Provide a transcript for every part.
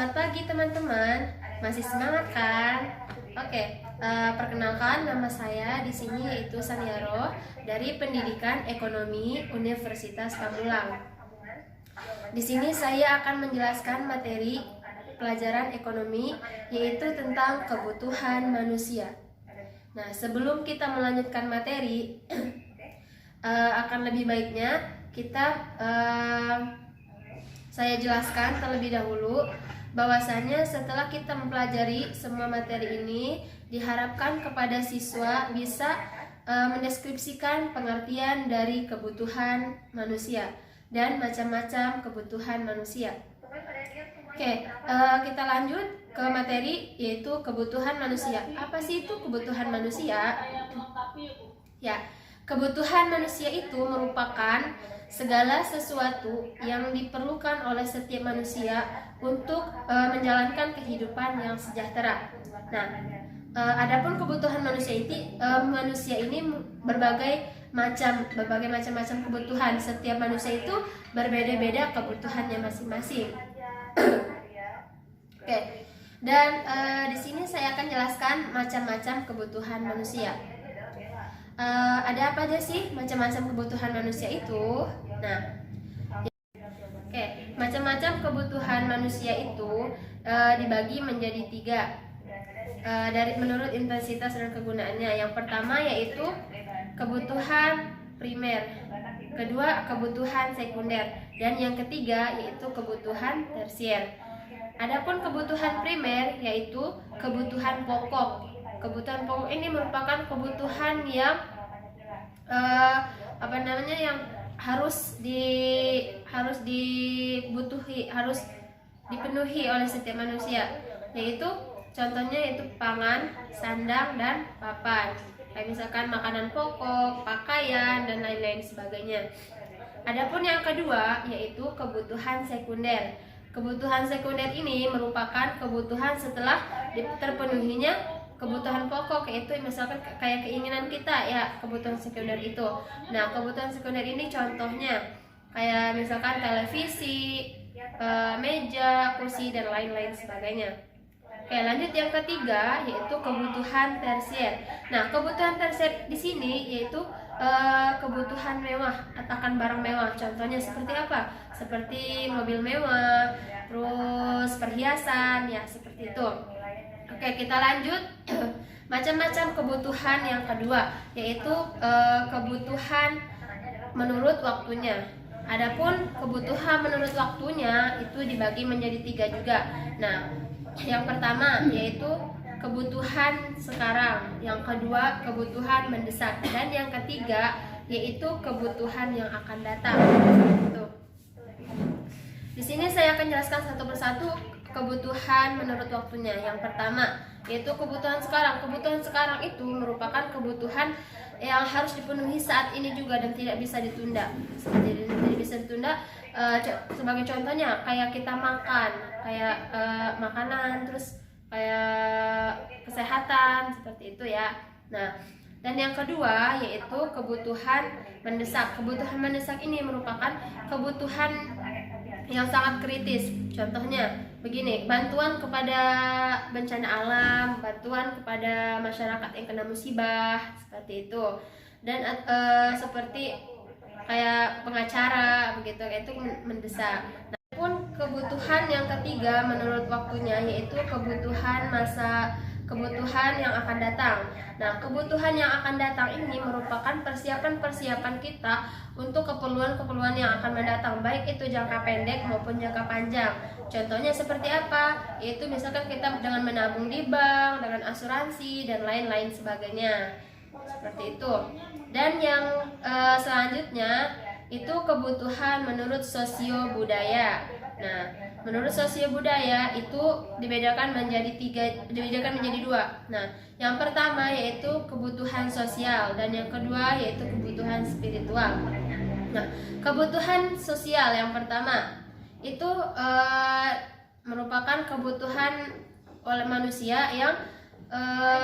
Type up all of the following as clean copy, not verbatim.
Selamat pagi teman-teman. Masih semangat kan? Oke, perkenalkan nama saya di sini yaitu Saniaro dari Pendidikan Ekonomi Universitas Pamulang. Di sini saya akan menjelaskan materi pelajaran ekonomi yaitu tentang kebutuhan manusia. Nah, sebelum kita melanjutkan materi, akan lebih baiknya kita saya jelaskan terlebih dahulu bahwasanya setelah kita mempelajari semua materi ini, diharapkan kepada siswa bisa mendeskripsikan pengertian dari kebutuhan manusia dan macam-macam kebutuhan manusia. Oke, kita lanjut ke materi yaitu kebutuhan manusia. Apa sih itu kebutuhan manusia? Ya, kebutuhan manusia itu merupakan segala sesuatu yang diperlukan oleh setiap manusia untuk menjalankan kehidupan yang sejahtera. Nah, adapun kebutuhan manusia ini berbagai macam-macam kebutuhan. Setiap manusia itu berbeda-beda kebutuhannya masing-masing. Oke. Dan di sini saya akan jelaskan macam-macam kebutuhan manusia. Ada apa aja sih macam-macam kebutuhan manusia itu? Nah, oke, macam-macam kebutuhan manusia itu dibagi menjadi 3 menurut intensitas dan kegunaannya. Yang pertama yaitu kebutuhan primer, kedua kebutuhan sekunder, dan yang ketiga yaitu kebutuhan tersier. Adapun kebutuhan primer yaitu kebutuhan pokok. Kebutuhan pokok ini merupakan kebutuhan yang yang harus dipenuhi oleh setiap manusia, yaitu contohnya yaitu pangan, sandang, dan papan. Kayak misalkan makanan pokok, pakaian, dan lain-lain sebagainya. Adapun yang kedua yaitu kebutuhan sekunder. Kebutuhan sekunder ini merupakan kebutuhan setelah terpenuhinya kebutuhan pokok, yaitu misalkan kayak keinginan kita ya, kebutuhan sekunder itu. Nah, kebutuhan sekunder ini contohnya kayak misalkan televisi, meja, kursi, dan lain-lain sebagainya. Oke, lanjut yang ketiga yaitu kebutuhan tersier. Nah, kebutuhan tersier di sini yaitu kebutuhan mewah, akan barang mewah. Contohnya seperti apa? Seperti mobil mewah, terus perhiasan, ya seperti itu. Oke, kita lanjut. Macam-macam kebutuhan yang kedua yaitu kebutuhan menurut waktunya. Adapun kebutuhan menurut waktunya itu dibagi menjadi 3 juga. Nah, yang pertama yaitu kebutuhan sekarang, yang kedua kebutuhan mendesak, dan yang ketiga yaitu kebutuhan yang akan datang. Di sini saya akan jelaskan satu persatu kebutuhan menurut waktunya. Yang pertama yaitu kebutuhan sekarang. Kebutuhan sekarang itu merupakan kebutuhan yang harus dipenuhi saat ini juga dan tidak bisa ditunda. Tidak bisa ditunda. Sebagai contohnya kayak kita makan, kayak makanan, terus kayak kesehatan, seperti itu ya. Nah, dan yang kedua yaitu kebutuhan mendesak. Kebutuhan mendesak ini merupakan kebutuhan yang sangat kritis. Contohnya begini, bantuan kepada bencana alam, bantuan kepada masyarakat yang kena musibah, seperti itu. Dan seperti kayak pengacara begitu, itu mendesak. Nah, pun kebutuhan yang ketiga menurut waktunya yaitu kebutuhan yang akan datang. Nah, kebutuhan yang akan datang ini merupakan persiapan kita untuk keperluan-keperluan yang akan mendatang, baik itu jangka pendek maupun jangka panjang. Contohnya seperti apa? Yaitu misalkan kita dengan menabung di bank, dengan asuransi, dan lain-lain sebagainya. Seperti itu. Dan yang selanjutnya itu kebutuhan menurut sosio-budaya. Nah, menurut sosio-budaya itu dibedakan menjadi 2. Nah, yang pertama yaitu kebutuhan sosial dan yang kedua yaitu kebutuhan spiritual. Nah, kebutuhan sosial yang pertama itu merupakan kebutuhan oleh manusia yang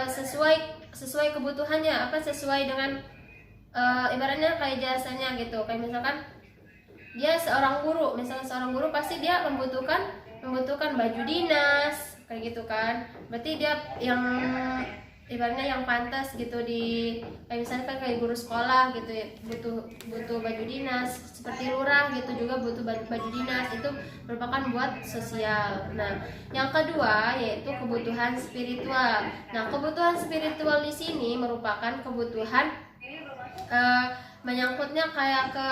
sesuai kebutuhannya, sesuai dengan ibaratnya kayak jasanya gitu. Kayak misalkan dia seorang guru, misalnya seorang guru pasti dia membutuhkan membutuhkan baju dinas kayak gitu kan. Berarti dia yang ibaratnya yang pantas gitu di kayak misalnya kan kayak guru sekolah gitu ya, butuh baju dinas, seperti lurah gitu juga butuh baju dinas, itu merupakan buat sosial. Nah, yang kedua yaitu kebutuhan spiritual. Nah, kebutuhan spiritual di sini merupakan kebutuhan menyangkutnya kayak ke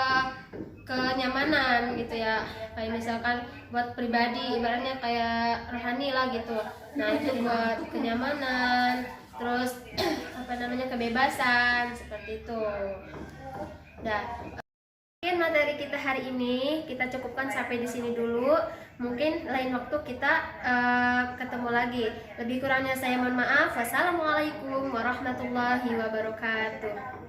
kenyamanan gitu ya, kayak misalkan buat pribadi ibaratnya kayak rohani lah gitu. Nah, itu buat kenyamanan, terus apa namanya, kebebasan seperti itu. Nah, mungkin materi kita hari ini kita cukupkan sampai di sini dulu. Mungkin lain waktu kita ketemu lagi. Lebih kurangnya saya mohon maaf. Wassalamualaikum warahmatullahi wabarakatuh.